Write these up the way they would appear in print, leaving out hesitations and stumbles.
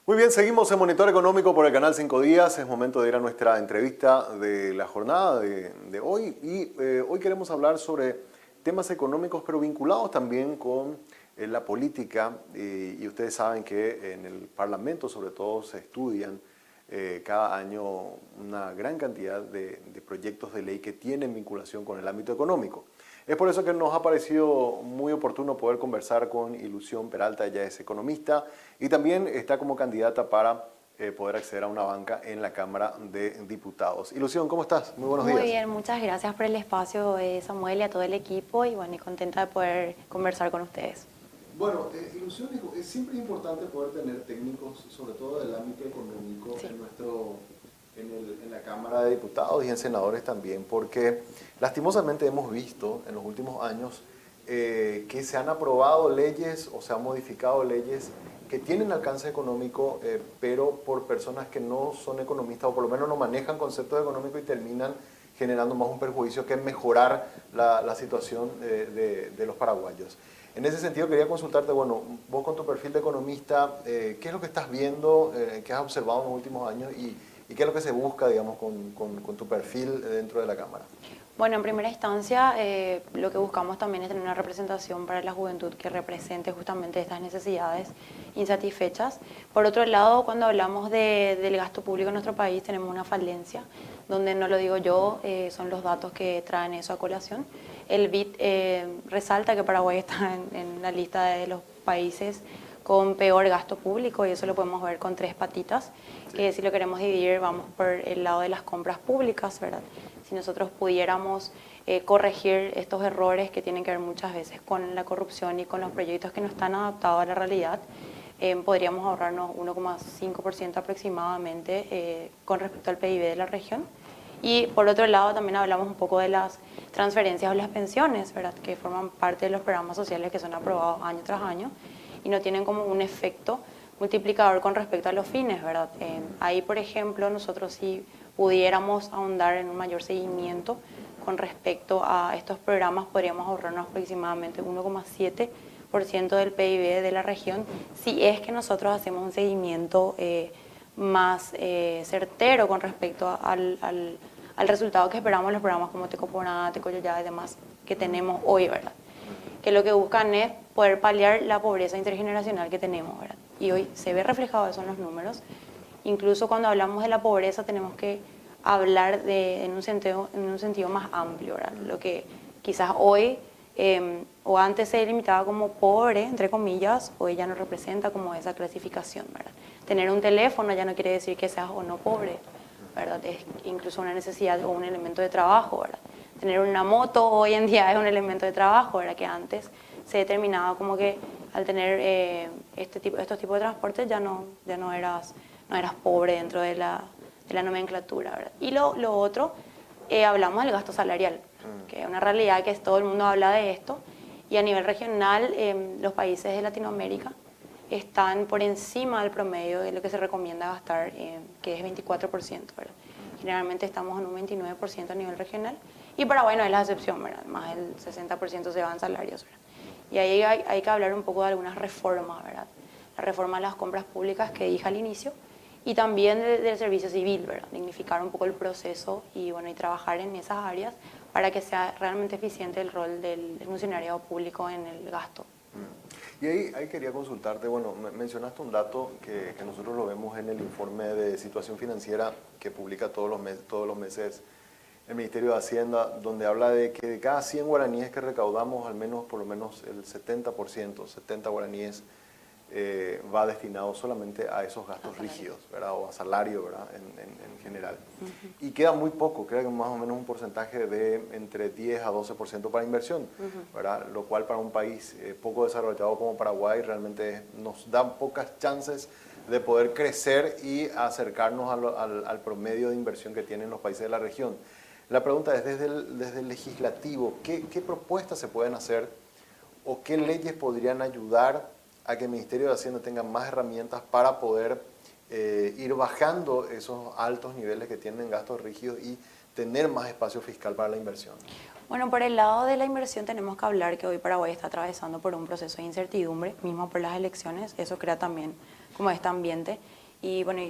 Muy bien, seguimos en Monitor Económico por el canal 5 Días. Es momento de ir a nuestra entrevista de la jornada de hoy. Hoy queremos hablar sobre temas económicos, pero vinculados también con la política. Y ustedes saben que en el Parlamento, sobre todo, se estudian cada año una gran cantidad de proyectos de ley que tienen vinculación con el ámbito económico. Es por eso que nos ha parecido muy oportuno poder conversar con Ilusión Peralta. Ella es economista y también está como candidata para poder acceder a una banca en la Cámara de Diputados. Ilusión, ¿cómo estás? Muy buenos días. Muy bien, muchas gracias por el espacio, Samuel, y a todo el equipo, y bueno, y contenta de poder conversar con ustedes. Bueno, Ilusión, es siempre importante poder tener técnicos, sobre todo del ámbito económico, Sí. en la Cámara de Diputados y en senadores también, porque lastimosamente hemos visto en los últimos años que se han aprobado leyes o se han modificado leyes que tienen alcance económico, pero por personas que no son economistas o por lo menos no manejan conceptos económicos y terminan generando más un perjuicio que mejorar la situación de los paraguayos. En ese sentido quería consultarte, bueno, vos con tu perfil de economista, ¿qué es lo que estás viendo, qué has observado en los últimos años y qué es lo que se busca, digamos, con tu perfil dentro de la Cámara? Bueno, en primera instancia, lo que buscamos también es tener una representación para la juventud que represente justamente estas necesidades insatisfechas. Por otro lado, cuando hablamos del gasto público en nuestro país, tenemos una falencia, donde no lo digo yo, son los datos que traen eso a colación. El BID resalta que Paraguay está en la lista de los países con peor gasto público, y eso lo podemos ver con tres patitas, que si lo queremos dividir vamos por el lado de las compras públicas, ¿verdad? Si nosotros pudiéramos corregir estos errores que tienen que ver muchas veces con la corrupción y con los proyectos que no están adaptados a la realidad, podríamos ahorrarnos 1,5% aproximadamente con respecto al PIB de la región. Y por otro lado también hablamos un poco de las transferencias o las pensiones, ¿verdad?, que forman parte de los programas sociales que son aprobados año tras año y no tienen como un efecto multiplicador con respecto a los fines, ¿verdad? Ahí, por ejemplo, nosotros si pudiéramos ahondar en un mayor seguimiento con respecto a estos programas, podríamos ahorrarnos aproximadamente 1,7% del PIB de la región, si es que nosotros hacemos un seguimiento más certero con respecto al resultado que esperamos los programas como Tecoporá, Tecoyoyá y demás que tenemos hoy, ¿verdad? Que lo que buscan es poder paliar la pobreza intergeneracional que tenemos, ¿verdad? Y hoy se ve reflejado eso en los números. Incluso cuando hablamos de la pobreza tenemos que hablar en un sentido más amplio, ¿verdad? Lo que quizás hoy o antes se limitaba como pobre, entre comillas, hoy ya no representa como esa clasificación, ¿verdad? Tener un teléfono ya no quiere decir que seas o no pobre, ¿verdad? Es incluso una necesidad o un elemento de trabajo, ¿verdad? Tener una moto hoy en día es un elemento de trabajo, ¿verdad? Que antes se determinaba como que al tener estos tipos de transportes ya no eras pobre dentro de la nomenclatura, ¿verdad? Y lo otro, hablamos del gasto salarial, que es una realidad que todo el mundo habla de esto, y a nivel regional los países de Latinoamérica están por encima del promedio de lo que se recomienda gastar, que es 24%, ¿verdad? Generalmente estamos en un 29% a nivel regional, y Paraguay no es la excepción, ¿verdad? Más del 60% se va en salarios, ¿verdad? Y ahí hay que hablar un poco de algunas reformas, ¿verdad? La reforma de las compras públicas que dije al inicio, y también del servicio civil, ¿verdad? Dignificar un poco el proceso y, bueno, y trabajar en esas áreas para que sea realmente eficiente el rol del funcionariado público en el gasto. Y ahí quería consultarte, bueno, mencionaste un dato que nosotros lo vemos en el informe de situación financiera que publica todos los meses el Ministerio de Hacienda, donde habla de que de cada 100 guaraníes que recaudamos, al menos por lo menos el 70%, 70 guaraníes, va destinado solamente a esos gastos rígidos, ¿verdad? O a salario, ¿verdad? En general. Y queda muy poco, queda más o menos un porcentaje de entre 10 a 12% para inversión, ¿verdad? Lo cual para un país poco desarrollado como Paraguay realmente nos da pocas chances de poder crecer y acercarnos al promedio de inversión que tienen los países de la región. La pregunta es, desde el legislativo, ¿qué propuestas se pueden hacer o qué leyes podrían ayudar a que el Ministerio de Hacienda tenga más herramientas para poder ir bajando esos altos niveles que tienen gastos rígidos y tener más espacio fiscal para la inversión? Bueno, por el lado de la inversión tenemos que hablar que hoy Paraguay está atravesando por un proceso de incertidumbre, mismo por las elecciones. Eso crea también como este ambiente. Y bueno,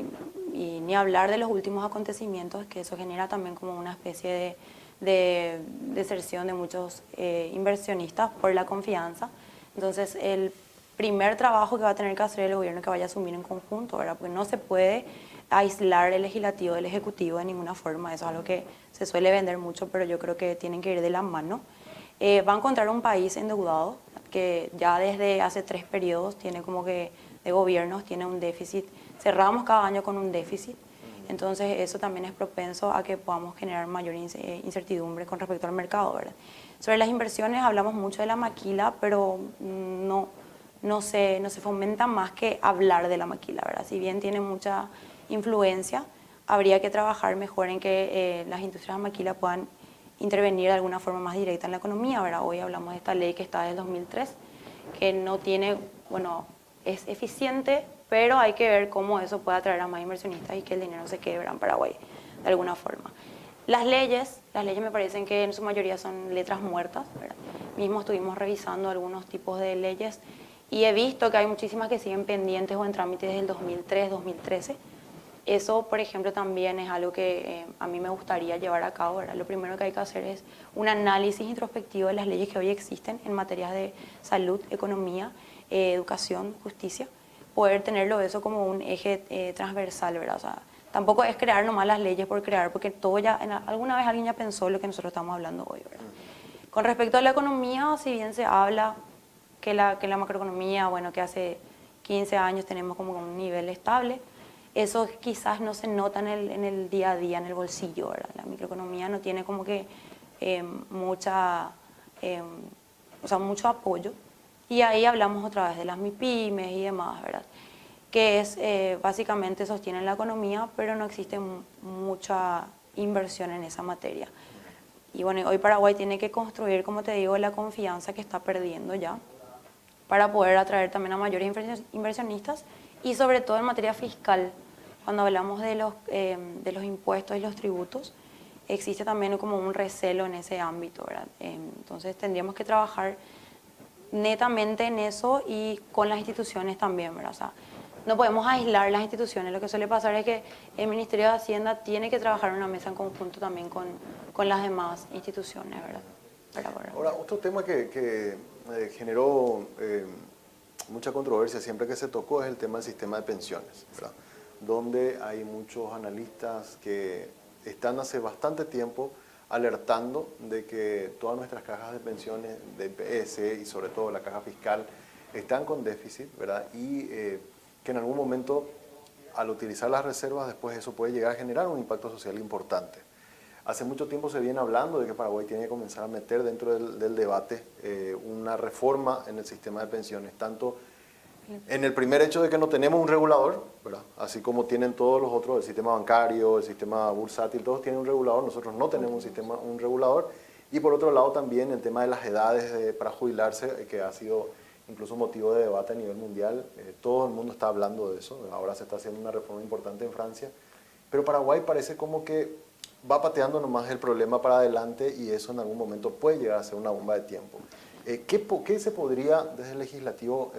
y ni hablar de los últimos acontecimientos, que eso genera también como una especie de deserción de muchos inversionistas por la confianza. Entonces, el primer trabajo que va a tener que hacer el gobierno que vaya a asumir en conjunto, ¿verdad? Porque no se puede aislar el legislativo del ejecutivo de ninguna forma. Eso es algo que se suele vender mucho, pero yo creo que tienen que ir de la mano. Va a encontrar un país endeudado que ya desde hace 3 periodos tiene como que de gobiernos, tiene un déficit. Cerramos cada año con un déficit. Entonces eso también es propenso a que podamos generar mayor incertidumbre con respecto al mercado, ¿verdad? Sobre las inversiones hablamos mucho de la maquila, pero no se fomenta más que hablar de la maquila, ¿verdad? Si bien tiene mucha influencia, habría que trabajar mejor en que las industrias de maquila puedan intervenir de alguna forma más directa en la economía, ¿verdad? Hoy hablamos de esta ley que está del 2003, que no tiene, bueno, es eficiente, pero hay que ver cómo eso puede atraer a más inversionistas y que el dinero se quede en Paraguay de alguna forma. Las leyes me parecen que en su mayoría son letras muertas, ¿verdad? Mismo estuvimos revisando algunos tipos de leyes y he visto que hay muchísimas que siguen pendientes o en trámite desde el 2003, 2013. Eso, por ejemplo, también es algo que a mí me gustaría llevar a cabo, ¿verdad? Lo primero que hay que hacer es un análisis introspectivo de las leyes que hoy existen en materias de salud, economía, educación, justicia, poder tenerlo eso como un eje transversal, ¿verdad? O sea, tampoco es crear nomás las leyes por crear, porque todo ya, alguna vez alguien ya pensó lo que nosotros estamos hablando hoy, ¿verdad? Con respecto a la economía, si bien se habla que la macroeconomía, bueno, que hace 15 años tenemos como un nivel estable, eso quizás no se nota en el día a día, en el bolsillo, ¿verdad? La microeconomía no tiene como que mucho apoyo. Y ahí hablamos otra vez de las MIPYMES y demás, ¿verdad? Que es básicamente sostienen la economía, pero no existe mucha inversión en esa materia. Y bueno, hoy Paraguay tiene que construir, como te digo, la confianza que está perdiendo ya, para poder atraer también a mayores inversionistas y sobre todo en materia fiscal. Cuando hablamos de los impuestos y los tributos, existe también como un recelo en ese ámbito, ¿verdad? Entonces tendríamos que trabajar netamente en eso y con las instituciones también, ¿verdad? O sea, no podemos aislar las instituciones. Lo que suele pasar es que el Ministerio de Hacienda tiene que trabajar en una mesa en conjunto también con las demás instituciones, ¿verdad? Ahora, otro tema que generó mucha controversia siempre que se tocó es el tema del sistema de pensiones, ¿verdad? Donde hay muchos analistas que están hace bastante tiempo alertando de que todas nuestras cajas de pensiones de IPS y sobre todo la caja fiscal están con déficit, ¿verdad? Y que en algún momento al utilizar las reservas después eso puede llegar a generar un impacto social importante. Hace mucho tiempo se viene hablando de que Paraguay tiene que comenzar a meter dentro del debate una reforma en el sistema de pensiones, tanto en el primer hecho de que no tenemos un regulador, ¿verdad? Así como tienen todos los otros, el sistema bancario, el sistema bursátil, todos tienen un regulador, nosotros no tenemos un regulador. Y por otro lado también el tema de las edades para jubilarse, que ha sido incluso motivo de debate a nivel mundial. Todo el mundo está hablando de eso, ahora se está haciendo una reforma importante en Francia, pero Paraguay parece como que va pateando nomás el problema para adelante y eso en algún momento puede llegar a ser una bomba de tiempo. ¿Qué se podría desde el legislativo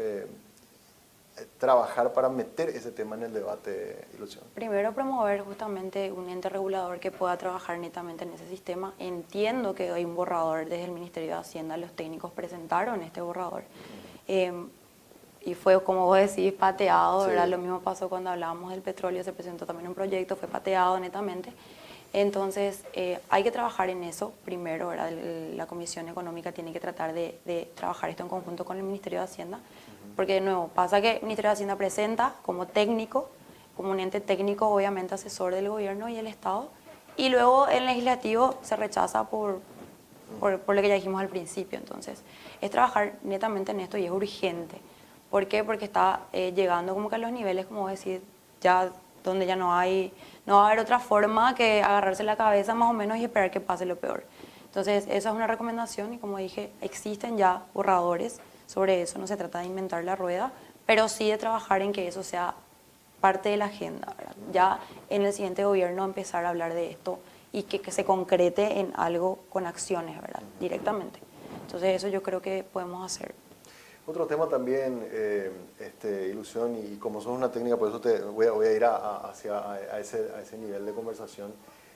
trabajar para meter ese tema en el debate, Ilusión? Primero, promover justamente un ente regulador que pueda trabajar netamente en ese sistema. Entiendo que hay un borrador desde el Ministerio de Hacienda, los técnicos presentaron este borrador. Y fue, como vos decís, pateado, ¿verdad? Sí. Lo mismo pasó cuando hablábamos del petróleo, se presentó también un proyecto, fue pateado netamente. Entonces, hay que trabajar en eso primero, ¿verdad? La Comisión Económica tiene que tratar de trabajar esto en conjunto con el Ministerio de Hacienda, porque de nuevo, pasa que el Ministerio de Hacienda presenta como técnico, como un ente técnico, obviamente asesor del gobierno y el Estado, y luego el legislativo se rechaza por lo que ya dijimos al principio. Entonces, es trabajar netamente en esto y es urgente. ¿Por qué? Porque está llegando como que a los niveles, como decir, ya donde ya no va a haber otra forma que agarrarse la cabeza más o menos y esperar que pase lo peor. Entonces, esa es una recomendación y como dije, existen ya borradores sobre eso, no se trata de inventar la rueda, pero sí de trabajar en que eso sea parte de la agenda, ¿verdad? Ya en el siguiente gobierno empezar a hablar de esto y que se concrete en algo con acciones, ¿verdad? Directamente. Entonces, eso yo creo que podemos hacer. Otro tema también, Ilusión, y como sos una técnica, por eso voy a ir a ese nivel de conversación.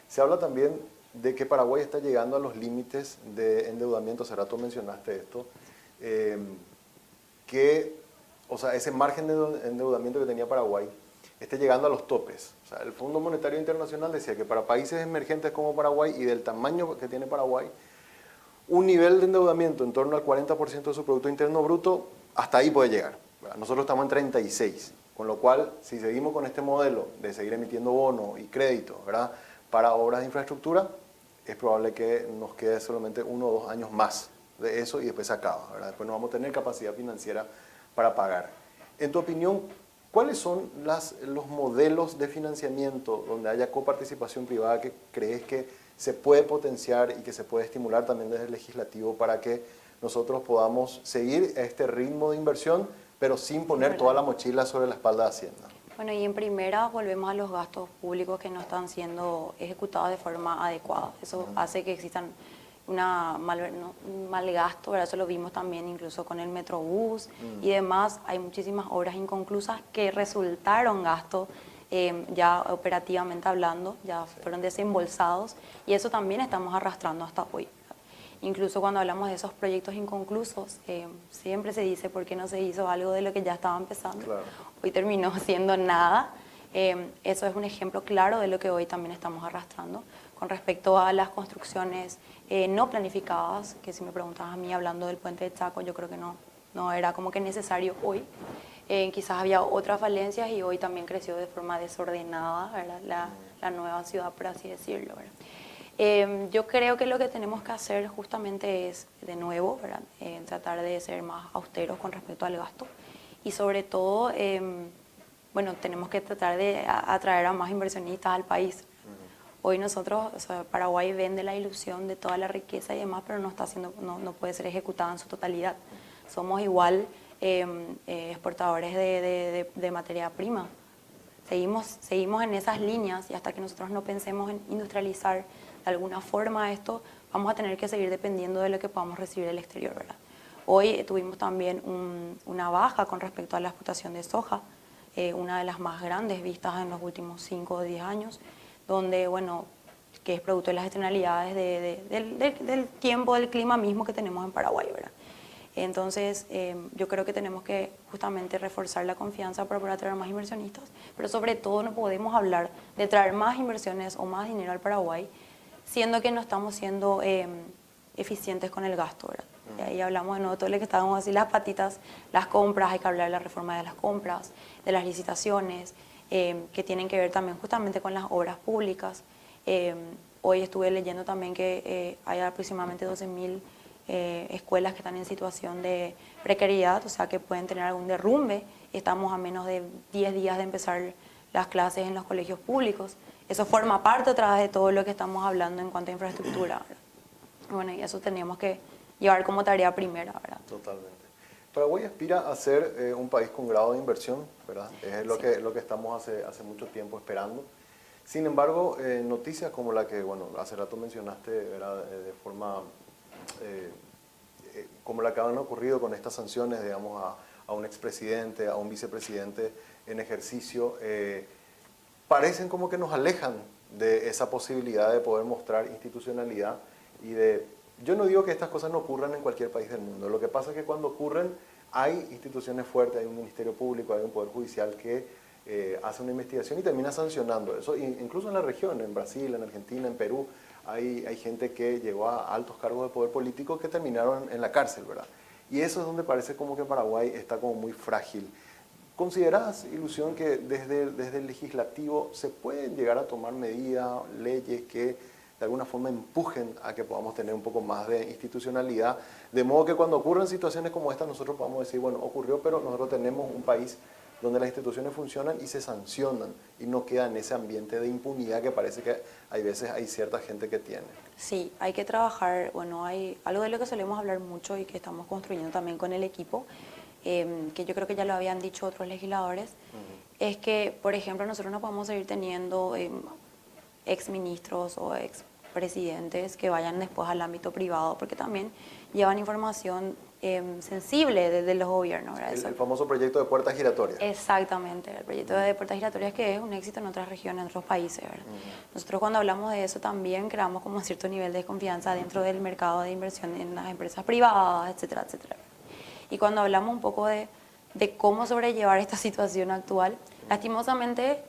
Se habla también de que Paraguay está llegando a los límites de endeudamiento, hace rato mencionaste esto, o sea, ese margen de endeudamiento que tenía Paraguay esté llegando a los topes. O sea, el Fondo Monetario Internacional decía que para países emergentes como Paraguay y del tamaño que tiene Paraguay, un nivel de endeudamiento en torno al 40% de su Producto Interno Bruto, hasta ahí puede llegar. Nosotros estamos en 36%, con lo cual, si seguimos con este modelo de seguir emitiendo bonos y créditos, ¿verdad?, para obras de infraestructura, es probable que nos quede solamente 1 o 2 años más de eso y después se acaba, ¿verdad? Después no vamos a tener capacidad financiera para pagar. En tu opinión, ¿cuáles son los modelos de financiamiento donde haya coparticipación privada que crees que se puede potenciar y que se puede estimular también desde el legislativo para que nosotros podamos seguir este ritmo de inversión, pero sin poner toda la mochila sobre la espalda de Hacienda? Bueno, y en primera volvemos a los gastos públicos que no están siendo ejecutados de forma adecuada. Eso hace que existan un mal gasto, ¿verdad? Eso lo vimos también incluso con el Metrobús y demás. Hay muchísimas obras inconclusas que resultaron gastos ya operativamente hablando, ya fueron desembolsados y eso también estamos arrastrando hasta hoy. Incluso cuando hablamos de esos proyectos inconclusos, siempre se dice por qué no se hizo algo de lo que ya estaba empezando. Claro. Hoy terminó siendo nada. Eso es un ejemplo claro de lo que hoy también estamos arrastrando. Con respecto a las construcciones no planificadas, que si me preguntabas a mí hablando del puente de Chaco, yo creo que no era como que necesario hoy. Quizás había otras falencias y hoy también creció de forma desordenada, ¿verdad? La nueva ciudad, por así decirlo, ¿verdad? Yo creo que lo que tenemos que hacer justamente es, de nuevo, ¿verdad? Tratar de ser más austeros con respecto al gasto y sobre todo, bueno, tenemos que tratar de atraer a más inversionistas al país. Hoy nosotros, o sea, Paraguay vende la ilusión de toda la riqueza y demás, pero no puede ser ejecutada en su totalidad. Somos igual exportadores de materia prima. Seguimos en esas líneas y hasta que nosotros no pensemos en industrializar de alguna forma esto, vamos a tener que seguir dependiendo de lo que podamos recibir del exterior, ¿verdad? Hoy tuvimos también una baja con respecto a la exportación de soja, una de las más grandes vistas en los últimos 5 o 10 años, donde, bueno, que es producto de las externalidades del tiempo, del clima mismo que tenemos en Paraguay, ¿verdad? Entonces, yo creo que tenemos que justamente reforzar la confianza para poder atraer más inversionistas, pero sobre todo no podemos hablar de traer más inversiones o más dinero al Paraguay, siendo que no estamos siendo eficientes con el gasto, ¿verdad? Y ahí hablamos de nuevo todo lo que estábamos así, las patitas, las compras, hay que hablar de la reforma de las compras, de las licitaciones, que tienen que ver también justamente con las obras públicas. Hoy estuve leyendo también que hay aproximadamente 12.000 escuelas que están en situación de precariedad, o sea que pueden tener algún derrumbe. Estamos a menos de 10 días de empezar las clases en los colegios públicos. Eso forma parte otra vez de todo lo que estamos hablando en cuanto a infraestructura, ¿verdad? Bueno, y eso tenemos que llevar como tarea primera, ¿verdad? Totalmente. Paraguay aspira a ser un país con grado de inversión, ¿verdad? Es lo que estamos hace mucho tiempo esperando. Sin embargo, noticias como la que, bueno, hace rato mencionaste, ¿verdad? De forma como la que han ocurrido con estas sanciones, digamos, a un expresidente, a un vicepresidente en ejercicio, parecen como que nos alejan de esa posibilidad de poder mostrar institucionalidad y de... Yo no digo que estas cosas no ocurran en cualquier país del mundo, lo que pasa es que cuando ocurren hay instituciones fuertes, hay un ministerio público, hay un poder judicial que hace una investigación y termina sancionando eso, incluso en la región, en Brasil, en Argentina, en Perú, hay gente que llegó a altos cargos de poder político que terminaron en la cárcel, ¿verdad? Y eso es donde parece como que Paraguay está como muy frágil. ¿Considerás, Ilusión, que desde el legislativo se pueden llegar a tomar medidas, leyes que de alguna forma empujen a que podamos tener un poco más de institucionalidad, de modo que cuando ocurran situaciones como esta nosotros podamos decir, bueno, ocurrió, pero nosotros tenemos un país donde las instituciones funcionan y se sancionan y no queda en ese ambiente de impunidad que parece que hay veces hay cierta gente que tiene? Sí, hay que trabajar, bueno, hay algo de lo que solemos hablar mucho y que estamos construyendo también con el equipo, que yo creo que ya lo habían dicho otros legisladores, es que, por ejemplo, nosotros no podemos seguir teniendo exministros o expresidentes que vayan después al ámbito privado, porque también llevan información sensible de los gobiernos, ¿verdad? El famoso proyecto de puertas giratorias. Exactamente, el proyecto de puertas giratorias que es un éxito en otras regiones, en otros países, ¿verdad? Nosotros cuando hablamos de eso también creamos como cierto nivel de desconfianza dentro del mercado de inversión en las empresas privadas, etcétera, etcétera. Y cuando hablamos un poco de cómo sobrellevar esta situación actual, lastimosamente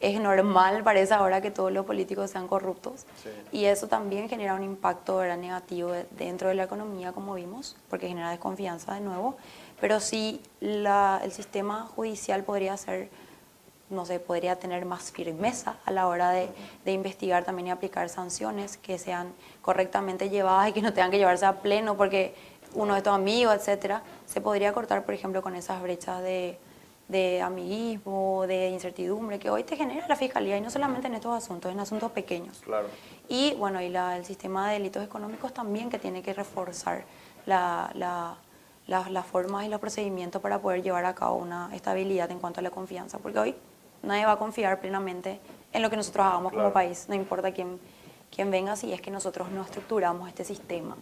es normal, parece ahora, que todos los políticos sean corruptos. Sí. Y eso también genera un impacto, ¿verdad?, negativo dentro de la economía, como vimos, porque genera desconfianza de nuevo. Pero sí, el sistema judicial podría ser, no sé, podría tener más firmeza a la hora de investigar también y aplicar sanciones que sean correctamente llevadas y que no tengan que llevarse a pleno porque uno de tus amigos, etcétera. Se podría cortar, por ejemplo, con esas brechas de amiguismo, de incertidumbre que hoy te genera la Fiscalía, y no solamente en estos asuntos, en asuntos pequeños. Claro. Y bueno, y el sistema de delitos económicos también, que tiene que reforzar las formas y los procedimientos para poder llevar a cabo una estabilidad en cuanto a la confianza, porque hoy nadie va a confiar plenamente en lo que nosotros hagamos como país, no importa quién venga, si es que nosotros no estructuramos este sistema.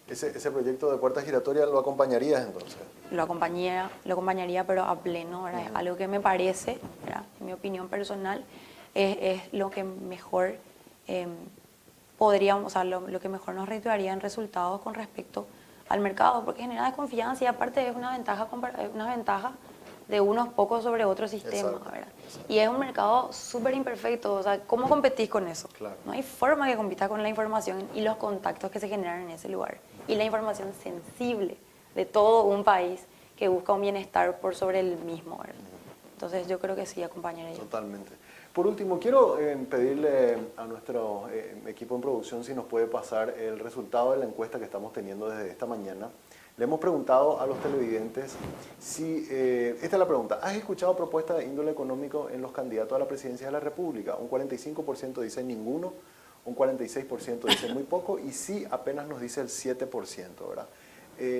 ¿Ese proyecto de puertas giratorias lo acompañarías entonces? Lo acompañaría, pero a pleno, ¿verdad? Es algo que me parece, ¿verdad?, en mi opinión personal, es lo que mejor podríamos, o sea, lo que mejor nos redituaría en resultados con respecto al mercado, porque genera desconfianza y aparte es una ventaja de unos pocos sobre otro sistema, Exacto, ¿verdad? exacto. Y es un mercado súper imperfecto, o sea, ¿cómo competís con eso? Claro. No hay forma que compitas con la información y los contactos que se generan en ese lugar. Y la información sensible de todo un país que busca un bienestar por sobre el mismo, ¿verdad? Entonces yo creo que sí, acompañaría. Totalmente. Por último, quiero pedirle a nuestro equipo en producción si nos puede pasar el resultado de la encuesta que estamos teniendo desde esta mañana. Le hemos preguntado a los televidentes si, esta es la pregunta, ¿has escuchado propuestas de índole económico en los candidatos a la presidencia de la República? Un 45% dice ninguno, un 46% dice muy poco y sí apenas nos dice el 7%, ¿verdad?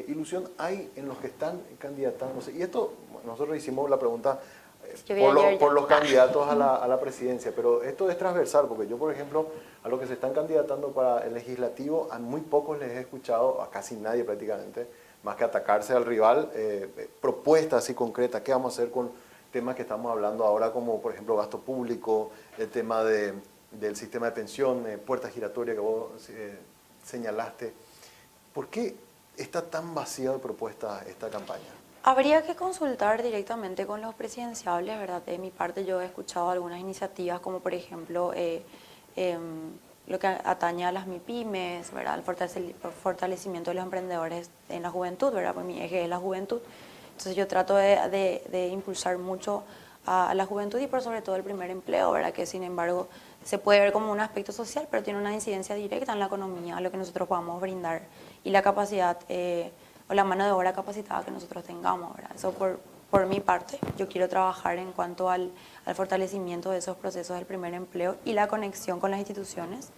Ilusión hay en los que están candidatándose. Y esto, nosotros hicimos la pregunta por los candidatos a la presidencia, pero esto es transversal, porque yo, por ejemplo, a los que se están candidatando para el legislativo, a muy pocos les he escuchado, a casi nadie prácticamente, más que atacarse al rival, propuestas así concretas. ¿Qué vamos a hacer con temas que estamos hablando ahora, como por ejemplo gasto público, el tema del sistema de pensión, puertas giratorias que vos señalaste? ¿Por qué está tan vacía de propuestas esta campaña? Habría que consultar directamente con los presidenciables, ¿verdad? De mi parte yo he escuchado algunas iniciativas como por ejemplo lo que atañe a las MIPYMES, ¿verdad? El fortalecimiento de los emprendedores en la juventud, ¿verdad? Pues mi eje es la juventud. Entonces yo trato de impulsar mucho a la juventud y por sobre todo el primer empleo, ¿verdad? Que sin embargo se puede ver como un aspecto social, pero tiene una incidencia directa en la economía, lo que nosotros podamos brindar y la capacidad o la mano de obra capacitada que nosotros tengamos, ¿verdad? Eso por mi parte, yo quiero trabajar en cuanto al fortalecimiento de esos procesos del primer empleo y la conexión con las instituciones.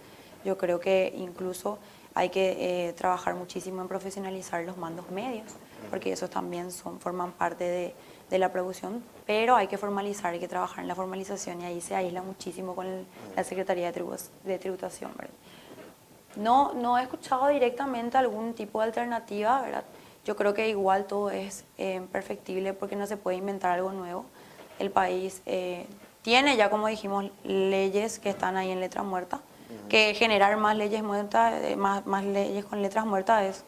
Yo creo que incluso hay que trabajar muchísimo en profesionalizar los mandos medios, porque esos también forman parte de la producción, pero hay que formalizar, hay que trabajar en la formalización y ahí se aísla muchísimo con la Secretaría de Tributación, ¿verdad? No he escuchado directamente algún tipo de alternativa, ¿verdad? Yo creo que igual todo es perfectible porque no se puede inventar algo nuevo. El país tiene ya, como dijimos, leyes que están ahí en letra muerta, que generar más leyes muertas, más leyes con letras muertas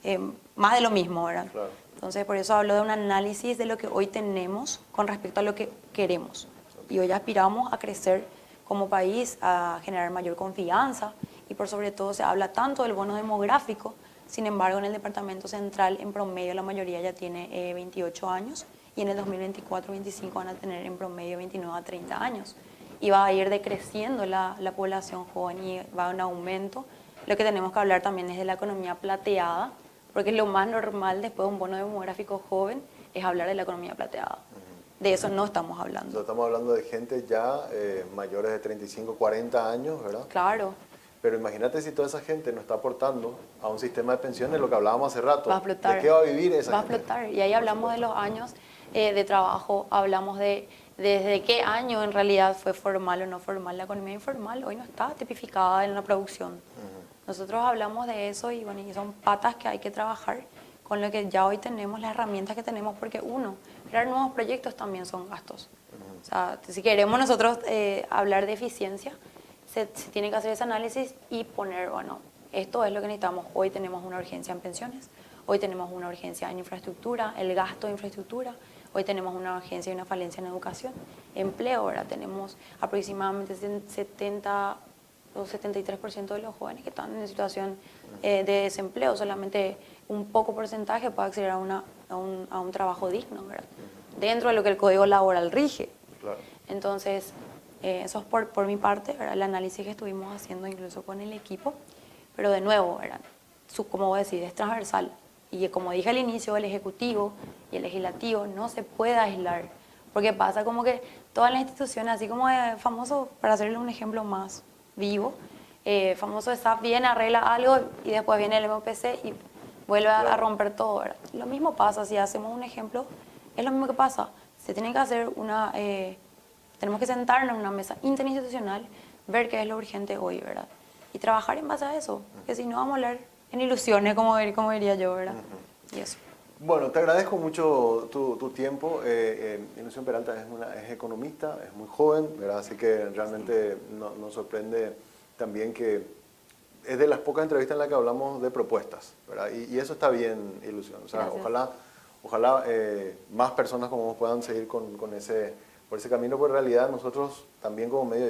es más de lo mismo, ¿verdad? Claro. Entonces, por eso hablo de un análisis de lo que hoy tenemos con respecto a lo que queremos. Y hoy aspiramos a crecer como país, a generar mayor confianza y por sobre todo se habla tanto del bono demográfico. Sin embargo, en el Departamento Central, en promedio, la mayoría ya tiene 28 años y en el 2024-25 van a tener en promedio 29 a 30 años. Y va a ir decreciendo la población joven y va a un aumento. Lo que tenemos que hablar también es de la economía plateada, porque lo más normal después de un bono demográfico joven es hablar de la economía plateada. De eso no estamos hablando. Entonces, estamos hablando de gente ya mayores de 35, 40 años, ¿verdad? Claro. Pero imagínate si toda esa gente no está aportando a un sistema de pensiones, lo que hablábamos hace rato. Va a explotar. ¿De qué va a vivir esa gente? Va a explotar. Y ahí hablamos de los años de trabajo, hablamos de desde qué año en realidad fue formal o no formal. La economía informal hoy no está tipificada en la producción. Nosotros hablamos de eso y bueno, y son patas que hay que trabajar con lo que ya hoy tenemos, las herramientas que tenemos, porque uno, crear nuevos proyectos también son gastos. O sea, si queremos nosotros hablar de eficiencia, se tiene que hacer ese análisis y poner, bueno, esto es lo que necesitamos. Hoy tenemos una urgencia en pensiones, hoy tenemos una urgencia en infraestructura, el gasto de infraestructura, hoy tenemos una urgencia y una falencia en educación. Empleo, ahora tenemos aproximadamente 70 o 73% de los jóvenes que están en situación de desempleo, solamente un poco porcentaje puede acceder a un trabajo digno, ¿verdad? Dentro de lo que el Código Laboral rige. Claro. Entonces, eso es por mi parte, ¿verdad? El análisis que estuvimos haciendo incluso con el equipo, pero de nuevo, ¿verdad? Como vos decís, es transversal. Y como dije al inicio, el Ejecutivo y el Legislativo no se puede aislar, porque pasa como que todas las instituciones, así como famoso, para hacerle un ejemplo más vivo, famoso de SAP viene, arregla algo y después viene el MPC y vuelve a romper todo, ¿verdad? Lo mismo pasa, si hacemos un ejemplo, es lo mismo que pasa. Se tiene que hacer tenemos que sentarnos en una mesa interinstitucional, ver qué es lo urgente hoy, ¿verdad? Y trabajar en base a eso, que si no vamos a hablar en ilusiones, como diría yo, ¿verdad? Y eso. Bueno, te agradezco mucho tu tiempo. Ilusión Peralta es economista, es muy joven, ¿verdad? Así que realmente nos sorprende también que es de las pocas entrevistas en las que hablamos de propuestas, ¿verdad? Y eso está bien, Ilusión. O sea, ojalá más personas como vos puedan seguir por ese camino, porque en realidad nosotros también como medio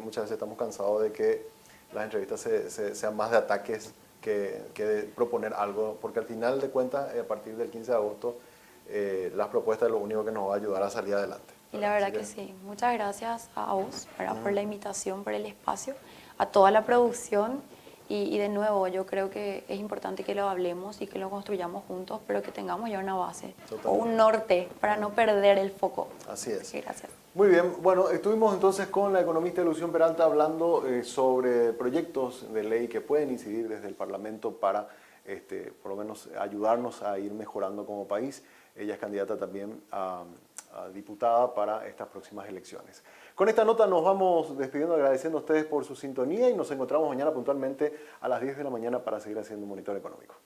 muchas veces estamos cansados de que las entrevistas sean más de ataques que de proponer algo, porque al final de cuentas, a partir del 15 de agosto, las propuestas es lo único que nos va a ayudar a salir adelante. Y la verdad que sí. Muchas gracias a vos, ¿verdad? Por la invitación, por el espacio, a toda la producción. Y de nuevo, yo creo que es importante que lo hablemos y que lo construyamos juntos, pero que tengamos ya una base o un norte para no perder el foco. Así es. Sí, gracias. Muy bien, bueno, estuvimos entonces con la economista Ilusión Peralta hablando sobre proyectos de ley que pueden incidir desde el Parlamento para, por lo menos, ayudarnos a ir mejorando como país. Ella es candidata también a diputada para estas próximas elecciones. Con esta nota nos vamos despidiendo, agradeciendo a ustedes por su sintonía y nos encontramos mañana puntualmente a las 10 de la mañana para seguir haciendo un monitor económico.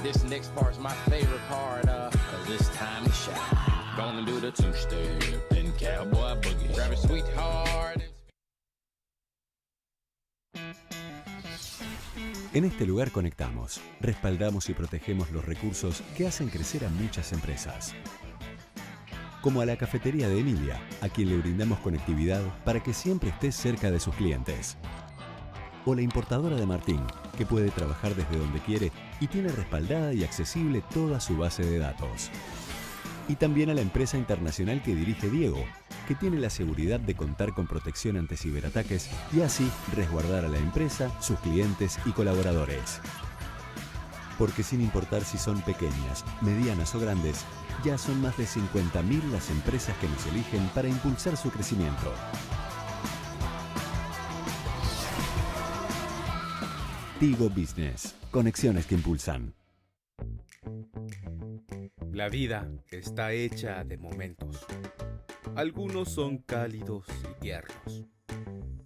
This next part's my favorite part, cause it's time to shine. Gonna do the two-step and cowboy boogie. Grab a sweetheart. En este lugar conectamos, respaldamos y protegemos los recursos que hacen crecer a muchas empresas. Como a la cafetería de Emilia, a quien le brindamos conectividad para que siempre esté cerca de sus clientes. O la importadora de Martín, que puede trabajar desde donde quiere y tiene respaldada y accesible toda su base de datos. Y también a la empresa internacional que dirige Diego, que tiene la seguridad de contar con protección ante ciberataques y así resguardar a la empresa, sus clientes y colaboradores. Porque sin importar si son pequeñas, medianas o grandes, ya son más de 50.000 las empresas que nos eligen para impulsar su crecimiento. Tigo Business. Conexiones que impulsan. La vida está hecha de momentos. Algunos son cálidos y tiernos.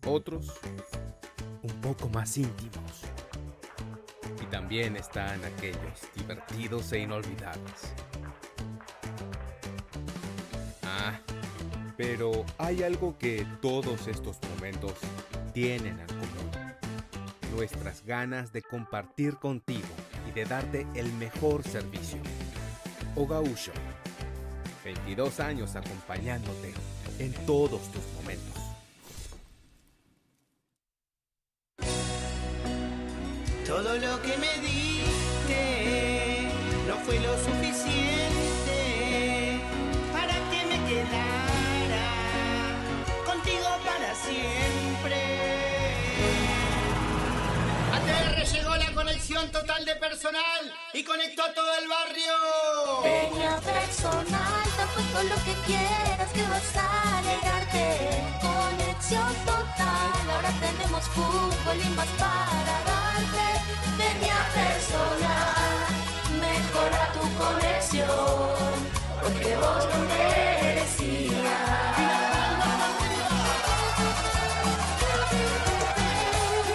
Otros, un poco más íntimos. Y también están aquellos divertidos e inolvidables. Pero hay algo que todos estos momentos tienen en común. nuestras ganas de compartir contigo y de darte el mejor servicio. Ogaúcho, 22 años acompañándote en todos tus momentos. Todo lo que me diste no fue lo suficiente para que me quedara contigo para siempre. ATR llegó la conexión total de personal y conectó a todo el barrio. Peña Personal, todo lo que quieras que vas a alegrarte. Conexión total, ahora tenemos fútbol y más para darte. Peña Personal, mejora tu conexión, porque vos lo merecías.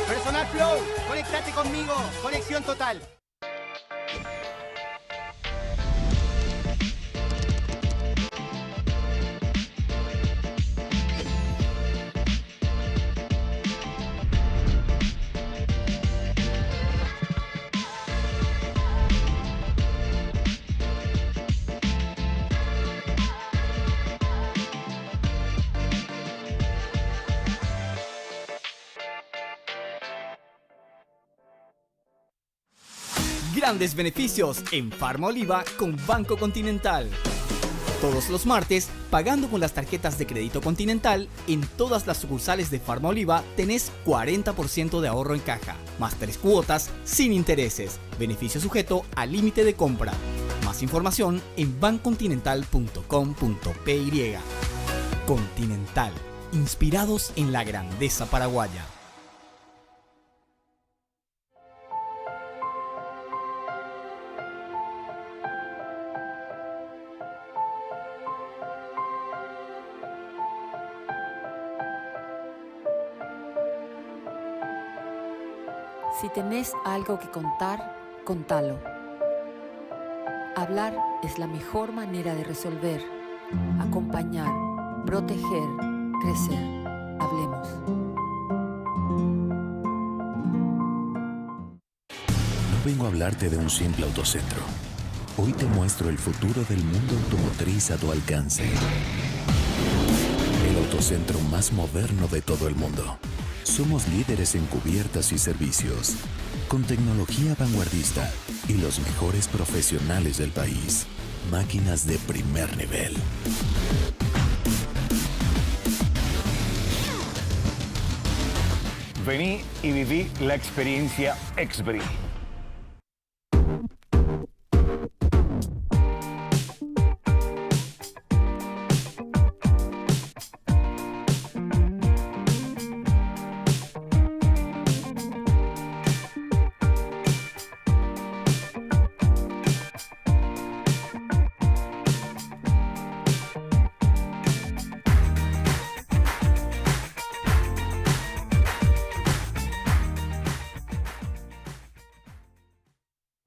Personal Flow, conectate conmigo, conexión total. Grandes beneficios en Farma Oliva con Banco Continental. Todos los martes, pagando con las tarjetas de crédito Continental, en todas las sucursales de Farma Oliva tenés 40% de ahorro en caja, más 3 cuotas sin intereses. Beneficio sujeto al límite de compra. Más información en bancontinental.com.py. Continental, inspirados en la grandeza paraguaya. Si tenés algo que contar, contalo. Hablar es la mejor manera de resolver, acompañar, proteger, crecer. Hablemos. No vengo a hablarte de un simple autocentro. Hoy te muestro el futuro del mundo automotriz a tu alcance. El autocentro más moderno de todo el mundo. Somos líderes en cubiertas y servicios, con tecnología vanguardista y los mejores profesionales del país. Máquinas de primer nivel. Vení y viví la experiencia Exbri.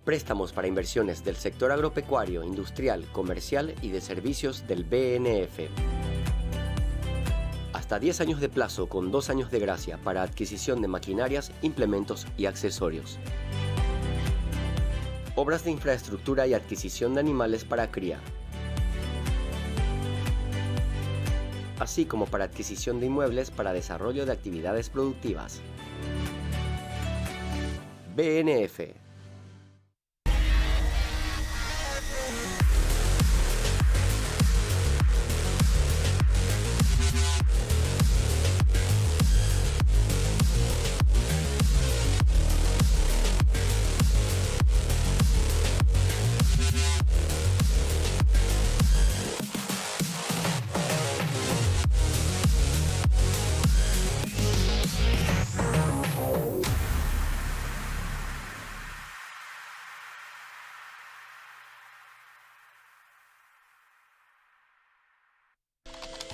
Préstamos para inversiones del sector agropecuario, industrial, comercial y de servicios del BNF. Hasta 10 años de plazo con 2 años de gracia para adquisición de maquinarias, implementos y accesorios. Obras de infraestructura y adquisición de animales para cría. Así como para adquisición de inmuebles para desarrollo de actividades productivas. BNF.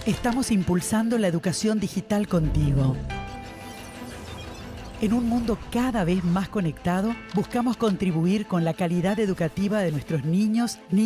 Estamos impulsando la educación digital contigo. En un mundo cada vez más conectado, buscamos contribuir con la calidad educativa de nuestros niños, niñas